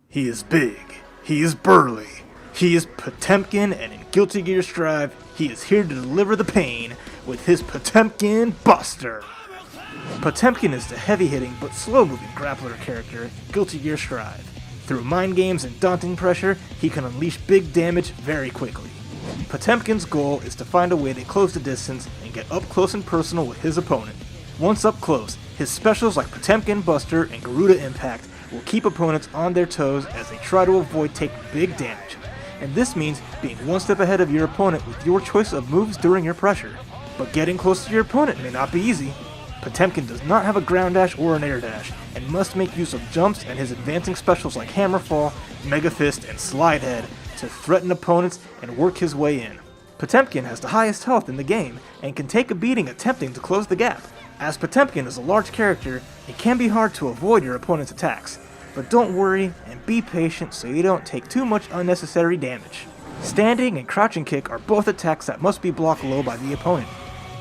He is big, he is burly, he is Potemkin, and in Guilty Gear Strive, he is here to deliver the pain with his Potemkin Buster. Potemkin is the heavy-hitting but slow-moving grappler character in Guilty Gear Strive. Through mind games and daunting pressure, he can unleash big damage very quickly. Potemkin's goal is to find a way to close the distance and get up close and personal with his opponent. Once up close, his specials like Potemkin Buster and Garuda Impact will keep opponents on their toes as they try to avoid taking big damage. And this means being one step ahead of your opponent with your choice of moves during your pressure. But getting close to your opponent may not be easy. Potemkin does not have a ground dash or an air dash, and must make use of jumps and his advancing specials like Hammerfall, Mega Fist, and Slide Head to threaten opponents and work his way in. Potemkin has the highest health in the game, and can take a beating attempting to close the gap. As Potemkin is a large character, it can be hard to avoid your opponent's attacks, but don't worry and be patient so you don't take too much unnecessary damage. Standing and crouching kick are both attacks that must be blocked low by the opponent.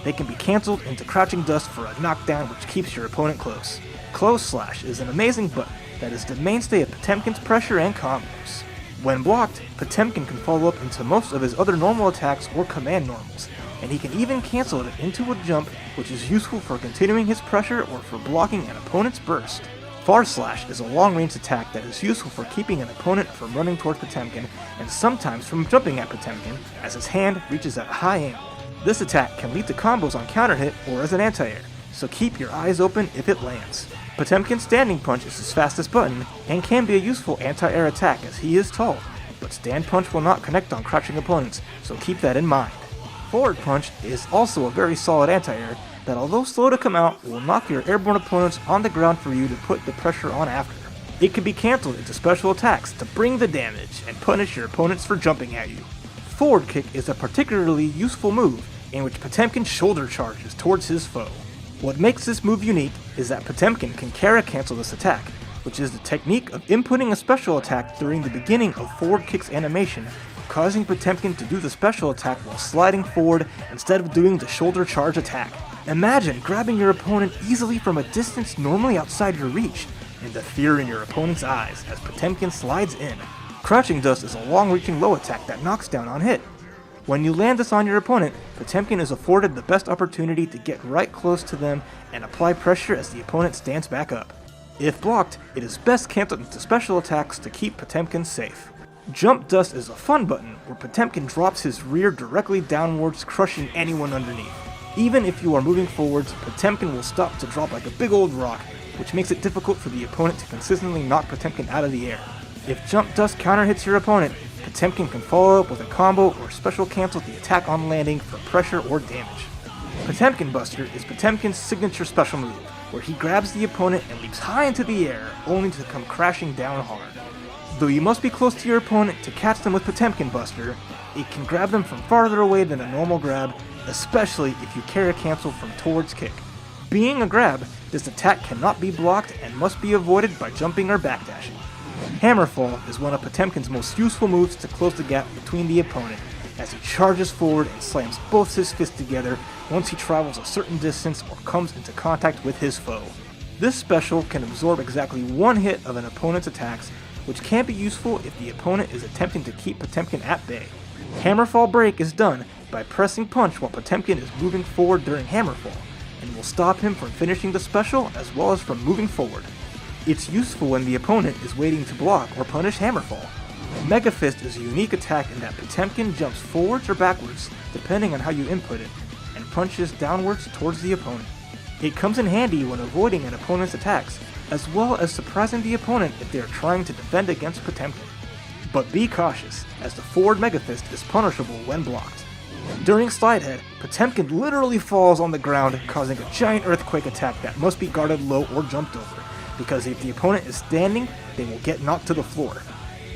They can be cancelled into crouching dust for a knockdown which keeps your opponent close. Close Slash is an amazing button that is the mainstay of Potemkin's pressure and combos. When blocked, Potemkin can follow up into most of his other normal attacks or command normals, and he can even cancel it into a jump, which is useful for continuing his pressure or for blocking an opponent's burst. Far Slash is a long-range attack that is useful for keeping an opponent from running towards Potemkin, and sometimes from jumping at Potemkin, as his hand reaches at a high angle. This attack can lead to combos on counter hit or as an anti-air, so keep your eyes open if it lands. Potemkin's Standing Punch is his fastest button, and can be a useful anti-air attack as he is tall, but Stand Punch will not connect on crouching opponents, so keep that in mind. Forward Punch is also a very solid anti-air that, although slow to come out, will knock your airborne opponents on the ground for you to put the pressure on after. It can be cancelled into special attacks to bring the damage and punish your opponents for jumping at you. Forward Kick is a particularly useful move in which Potemkin shoulder charges towards his foe. What makes this move unique is that Potemkin can Kara cancel this attack, which is the technique of inputting a special attack during the beginning of Forward Kick's animation, causing Potemkin to do the special attack while sliding forward instead of doing the shoulder charge attack. Imagine grabbing your opponent easily from a distance normally outside your reach, and the fear in your opponent's eyes as Potemkin slides in. Crouching Dust is a long-reaching low attack that knocks down on hit. When you land this on your opponent, Potemkin is afforded the best opportunity to get right close to them and apply pressure as the opponent stands back up. If blocked, it is best cancelled into special attacks to keep Potemkin safe. Jump Dust is a fun button where Potemkin drops his rear directly downwards, crushing anyone underneath. Even if you are moving forwards, Potemkin will stop to drop like a big old rock, which makes it difficult for the opponent to consistently knock Potemkin out of the air. If Jump Dust counter hits your opponent, Potemkin can follow up with a combo or special cancel the attack on landing for pressure or damage. Potemkin Buster is Potemkin's signature special move, where he grabs the opponent and leaps high into the air, only to come crashing down hard. Though you must be close to your opponent to catch them with Potemkin Buster, it can grab them from farther away than a normal grab, especially if you Kara cancel from towards kick. Being a grab, this attack cannot be blocked and must be avoided by jumping or backdashing. Hammerfall is one of Potemkin's most useful moves to close the gap between the opponent, as he charges forward and slams both his fists together once he travels a certain distance or comes into contact with his foe. This special can absorb exactly one hit of an opponent's attacks, which can be useful if the opponent is attempting to keep Potemkin at bay. Hammerfall Break is done by pressing punch while Potemkin is moving forward during Hammerfall, and will stop him from finishing the special as well as from moving forward. It's useful when the opponent is waiting to block or punish Hammerfall. Mega Fist is a unique attack in that Potemkin jumps forwards or backwards, depending on how you input it, and punches downwards towards the opponent. It comes in handy when avoiding an opponent's attacks, as well as surprising the opponent if they are trying to defend against Potemkin. But be cautious, as the forward Mega Fist is punishable when blocked. During Slide Head, Potemkin literally falls on the ground, causing a giant earthquake attack that must be guarded low or jumped over, because if the opponent is standing, they will get knocked to the floor.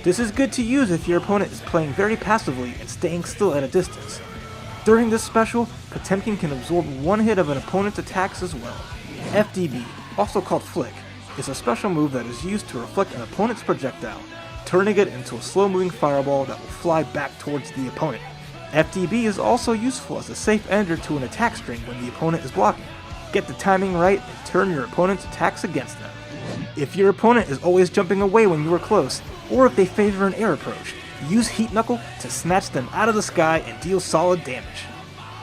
This is good to use if your opponent is playing very passively and staying still at a distance. During this special, Potemkin can absorb one hit of an opponent's attacks as well. FDB, also called Flick, is a special move that is used to reflect an opponent's projectile, turning it into a slow-moving fireball that will fly back towards the opponent. FDB is also useful as a safe ender to an attack string when the opponent is blocking. Get the timing right and turn your opponent's attacks against them. If your opponent is always jumping away when you are close, or if they favor an air approach, use Heat Knuckle to snatch them out of the sky and deal solid damage.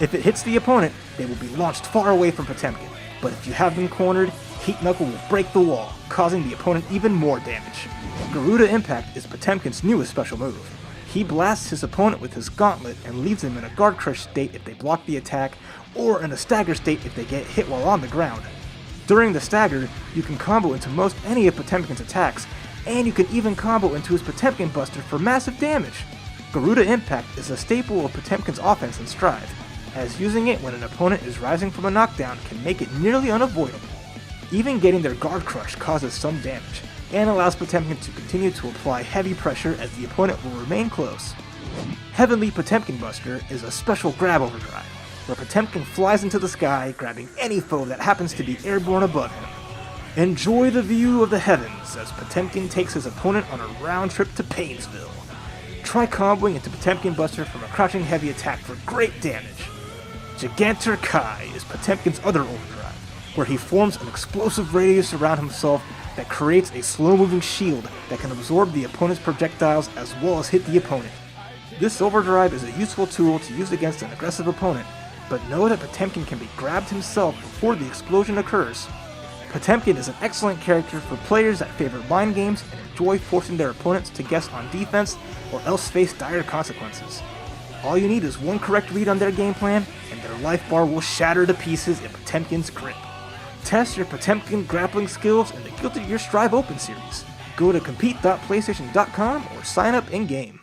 If it hits the opponent, they will be launched far away from Potemkin, but if you have them cornered, Heat Knuckle will break the wall, causing the opponent even more damage. Garuda Impact is Potemkin's newest special move. He blasts his opponent with his gauntlet and leaves them in a guard crush state if they block the attack, or in a stagger state if they get hit while on the ground. During the stagger, you can combo into most any of Potemkin's attacks, and you can even combo into his Potemkin Buster for massive damage. Garuda Impact is a staple of Potemkin's offense in Strive, as using it when an opponent is rising from a knockdown can make it nearly unavoidable. Even getting their guard crush causes some damage, and allows Potemkin to continue to apply heavy pressure as the opponent will remain close. Heavenly Potemkin Buster is a special grab overdrive, where Potemkin flies into the sky, grabbing any foe that happens to be airborne above him. Enjoy the view of the heavens as Potemkin takes his opponent on a round trip to Painesville. Try comboing into Potemkin Buster from a crouching heavy attack for great damage. Gigantor Kai is Potemkin's other overdrive, where he forms an explosive radius around himself that creates a slow-moving shield that can absorb the opponent's projectiles as well as hit the opponent. This overdrive is a useful tool to use against an aggressive opponent, but know that Potemkin can be grabbed himself before the explosion occurs. Potemkin is an excellent character for players that favor mind games and enjoy forcing their opponents to guess on defense or else face dire consequences. All you need is one correct read on their game plan, and their life bar will shatter to pieces in Potemkin's grip. Test your Potemkin grappling skills in the Guilty Gear Strive Open Series. Go to compete.playstation.com or sign up in-game.